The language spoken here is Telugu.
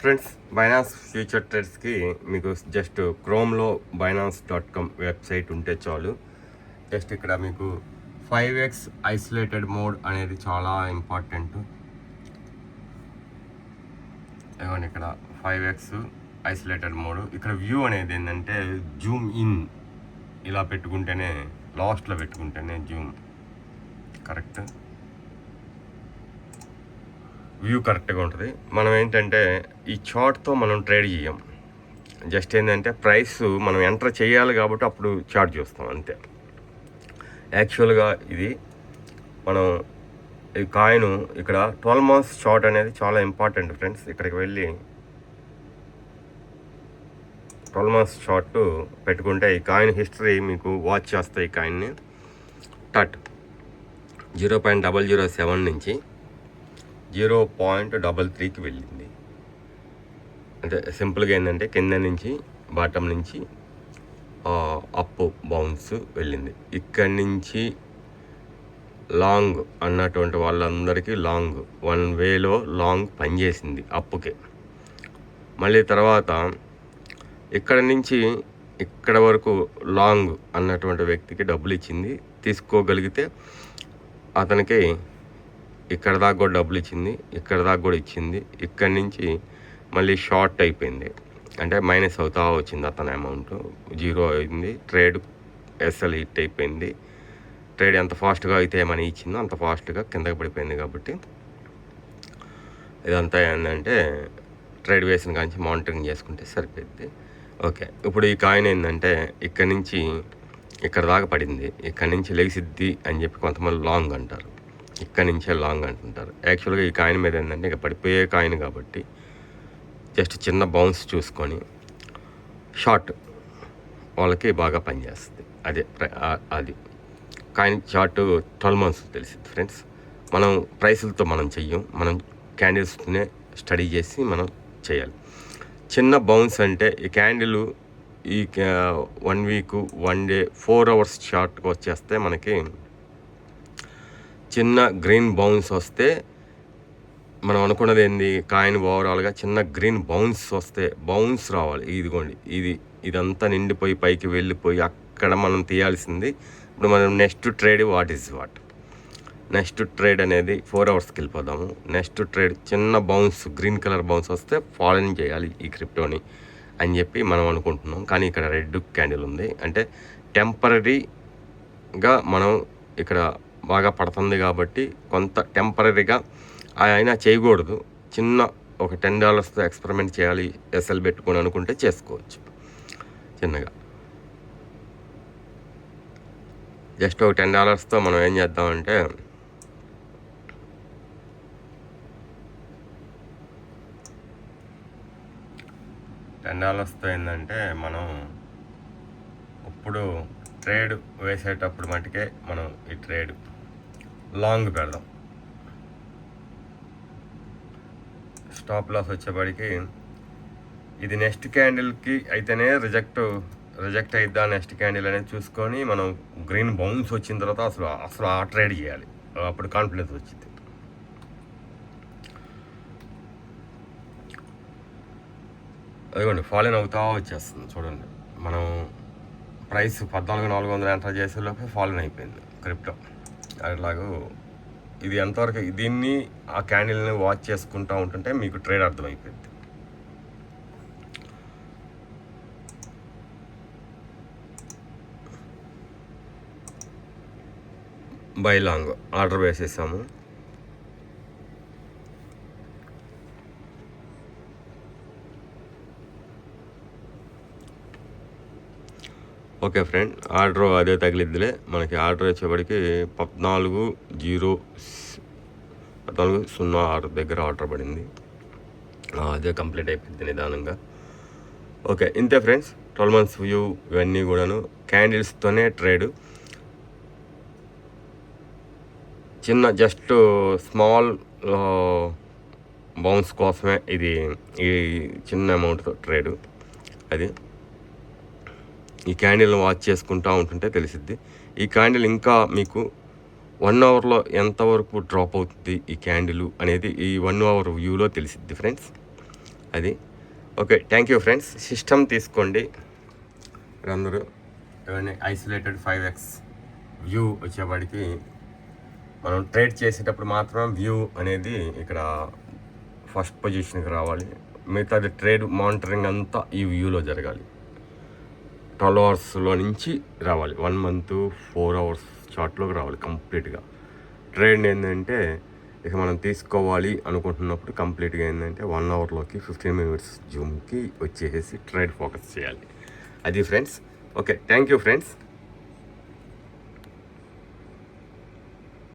ఫ్రెండ్స్, బైనాన్స్ ఫ్యూచర్ ట్రేడ్స్కి మీకు జస్ట్ క్రోమ్లో binance.com వెబ్సైట్ ఉంటే చాలు. జస్ట్ ఇక్కడ మీకు 5x ఐసోలేటెడ్ మోడ్ అనేది చాలా ఇంపార్టెంట్. ఇవ్వండి ఇక్కడ 5x ఐసోలేటెడ్ మోడ్. ఇక్కడ వ్యూ అనేది ఏంటంటే జూమ్ ఇన్ ఇలా పెట్టుకుంటేనే, లాస్ట్లో పెట్టుకుంటేనే జూమ్ కరెక్ట్, వ్యూ కరెక్ట్గా ఉంటుంది. మనం ఏంటంటే ఈ చార్ట్తో మనం ట్రేడ్ చేయం. జస్ట్ ఏంటంటే ప్రైస్ మనం ఎంటర్ చేయాలి కాబట్టి అప్పుడు చార్ట్ చూస్తాం అంతే. యాక్చువల్గా ఇది మనం ఈ కాయిన్ ఇక్కడ 12 months చార్ట్ అనేది చాలా ఇంపార్టెంట్ ఫ్రెండ్స్. ఇక్కడికి వెళ్ళి 12 months చార్ట్ పెట్టుకుంటే ఈ కాయిన్ హిస్టరీ మీకు వాచ్ చేస్తాయి. ఈ కాయిన్ని టట్ 0.007 నుంచి 0.33కి వెళ్ళింది. అంటే సింపుల్గా ఏంటంటే కింద నుంచి బాటం నుంచి అప్ బౌన్స్ వెళ్ళింది. ఇక్కడి నుంచి లాంగ్ అన్నటువంటి వాళ్ళందరికీ లాంగ్ 1 వేలో లాంగ్ పనిచేసింది అప్పుకే. మళ్ళీ తర్వాత ఇక్కడ నుంచి ఇక్కడ వరకు లాంగ్ అన్నటువంటి వ్యక్తికి డబ్బులు ఇచ్చింది. తీసుకోగలిగితే అతనికి ఇక్కడ దాకా కూడా డబ్బులు ఇచ్చింది, ఇక్కడ దాకా కూడా ఇచ్చింది. ఇక్కడి నుంచి మళ్ళీ షార్ట్ అయిపోయింది, అంటే మైనస్ అవుతా వచ్చింది. అతని అమౌంట్ 0 అయింది. ట్రేడ్ ఎస్ఎల్ హిట్ అయిపోయింది. ట్రేడ్ ఎంత ఫాస్ట్గా అయితే మనీ ఇచ్చిందో అంత ఫాస్ట్గా కిందకి పడిపోయింది. కాబట్టి ఇదంతా ఏంటంటే ట్రేడ్ వేసిన కానీ మానిటరింగ్ చేసుకుంటే సరిపోద్ది. ఓకే, ఇప్పుడు ఈ కాయిన్ ఏంటంటే ఇక్కడి నుంచి ఇక్కడ దాకా పడింది, ఇక్కడి నుంచి లెగిసిద్ది అని చెప్పి కొంతమంది లాంగ్ అంటారు, ఇక్కడి నుంచే లాంగ్ అంటుంటారు. యాక్చువల్గా ఈ కాయిన్ మీద ఏంటంటే ఇక పడిపోయే కాయిన్ కాబట్టి జస్ట్ చిన్న బౌన్స్ చూసుకొని షార్ట్ వాళ్ళకి బాగా పనిచేస్తుంది. అది కాయిన్ చార్ట్ 12 months తెలిసింది ఫ్రెండ్స్. మనం ప్రైసులతో మనం చెయ్యం, మనం క్యాండిల్స్తోనే స్టడీ చేసి మనం చేయాలి. చిన్న బౌన్స్ అంటే ఈ క్యాండిల్ ఈ 1 week 1 day 4 hours షార్ట్కి వచ్చేస్తే మనకి చిన్న గ్రీన్ బౌన్స్ వస్తే మనం అనుకున్నది ఏంది, కాయిన్ ఓవరాల్గా చిన్న గ్రీన్ బౌన్స్ వస్తే బౌన్స్ రావాలి. ఇదిగోండి ఇదంతా నిండిపోయి పైకి వెళ్ళిపోయి అక్కడ మనం తీయాల్సింది. ఇప్పుడు మనం నెక్స్ట్ ట్రేడ్ నెక్స్ట్ ట్రేడ్ అనేది 4 hours వెళ్ళిపోదాము. నెక్స్ట్ ట్రేడ్ చిన్న బౌన్స్ గ్రీన్ కలర్ బౌన్స్ వస్తే ఫాలోయింగ్ చేయాలి ఈ క్రిప్టోని అని చెప్పి మనం అనుకుంటున్నాం. కానీ ఇక్కడ రెడ్ క్యాండిల్ ఉంది, అంటే టెంపరీగా మనం ఇక్కడ బాగా పడుతుంది కాబట్టి కొంత టెంపరీగా అయినా చేయకూడదు. చిన్న ఒక $10తో ఎక్స్పెరిమెంట్ చేయాలి ఎస్ఎల్ పెట్టుకొని అనుకుంటే చేసుకోవచ్చు. చిన్నగా జస్ట్ ఒక $10తో మనం ఏం చేద్దామంటే $10తో ఏంటంటే మనం ఇప్పుడు ట్రేడ్ వేసేటప్పుడు మటుకే మనం ఈ ట్రేడ్ లాంగ్ పెడదాం. స్టాప్ లాస్ వచ్చేప్పటికి ఇది నెక్స్ట్ క్యాండిల్కి అయితేనే రిజెక్ట్ అయిద్దా నెక్స్ట్ క్యాండిల్ అనేది చూసుకొని మనం గ్రీన్ బౌన్స్ వచ్చిన తర్వాత అసలు ఆ ట్రేడ్ చేయాలి. అప్పుడు కాన్ఫిడెన్స్ వచ్చింది. అదిగోండి ఫాలోన్ అవుతా వచ్చేస్తుంది చూడండి. మనం ప్రైస్ 14,400 ఎంటర్ చేసేలోపే ఫాలోన్ అయిపోయింది క్రిప్టో. అట్లాగూ ఇది ఎంతవరకు దీన్ని ఆ క్యాండిల్ని వాచ్ చేసుకుంటూ ఉంటుంటే మీకు ట్రేడ్ అర్థమైపోయింది. బై లాంగ్ ఆర్డర్ వేసేసాము. ఓకే ఫ్రెండ్, ఆర్డర్ అదే తగిలిద్దిలే మనకి. ఆర్డర్ వచ్చేప్పటికి 14:06 దగ్గర ఆర్డర్ పడింది. అదే కంప్లీట్ అయిపోయింది నిదానంగా. ఓకే, ఇంతే ఫ్రెండ్స్. 12 months వ్యూ ఇవన్నీ కూడాను క్యాండిల్స్తోనే ట్రేడ్. చిన్న జస్ట్ స్మాల్ బౌన్స్ కోసమే ఇది ఈ చిన్న అమౌంట్తో ట్రేడు. అది ఈ క్యాండిల్ని వాచ్ చేసుకుంటూ ఉంటుంటే తెలిసిద్ది. ఈ క్యాండిల్ ఇంకా మీకు 1 hourలో ఎంతవరకు డ్రాప్ అవుతుంది ఈ క్యాండిల్ అనేది ఈ 1 hour వ్యూలో తెలిసిద్ది ఫ్రెండ్స్. అది okay. Thank you friends. System తీసుకోండి అందరూ. ఏమైనా ఐసోలేటెడ్ 5x వ్యూ వచ్చేవాడికి మనం ట్రేడ్ చేసేటప్పుడు మాత్రం వ్యూ అనేది ఇక్కడ ఫస్ట్ పొజిషన్కి రావాలి. మిగతాది ట్రేడ్ మానిటరింగ్ అంతా ఈ వ్యూలో జరగాలి. 12 అవర్స్లో నుంచి రావాలి. 1 మంత్ 4 అవర్స్ చార్ట్లోకి రావాలి కంప్లీట్గా. ట్రేడ్ ఏంటంటే ఇక మనం తీసుకోవాలి అనుకుంటున్నప్పుడు కంప్లీట్గా ఏంటంటే 1 అవర్లోకి 15 మినిట్స్ జూమ్కి వచ్చేసి ట్రేడ్ ఫోకస్ చేయాలి. అది friends. Okay. Thank you friends.